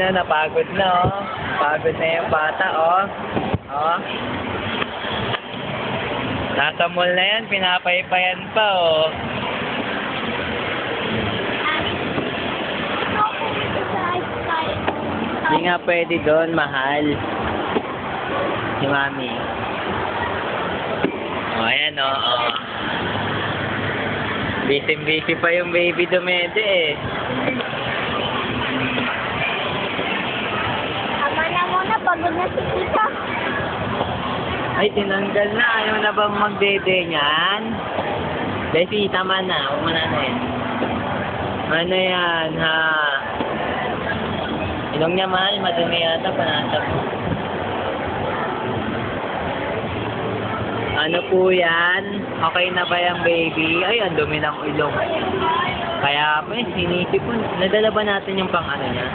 Ayan na, napagod na, oh. Pagod na yung bata, oh. Oh. Nasa mall na yan, pinapaypayan pa, oh. Hindi nga pwede doon, mahal. Si Mami. Oh, ayan, oh. Oh. Busy pa yung baby dumede, eh. Tama na muna, pagod na si Tita. Ay, tinanggal na. Ayaw na bang magdede niyan? Desi, tama na. Huwag mo na yan. Ano yan, ha? Ilong niya, mahal. Madumi yata. Panatap. Ano po yan? Okay na ba yung baby? Ay, ang dumi ng ilong. Kaya, sinisip ko. Nadala ba natin yung pang ano niya?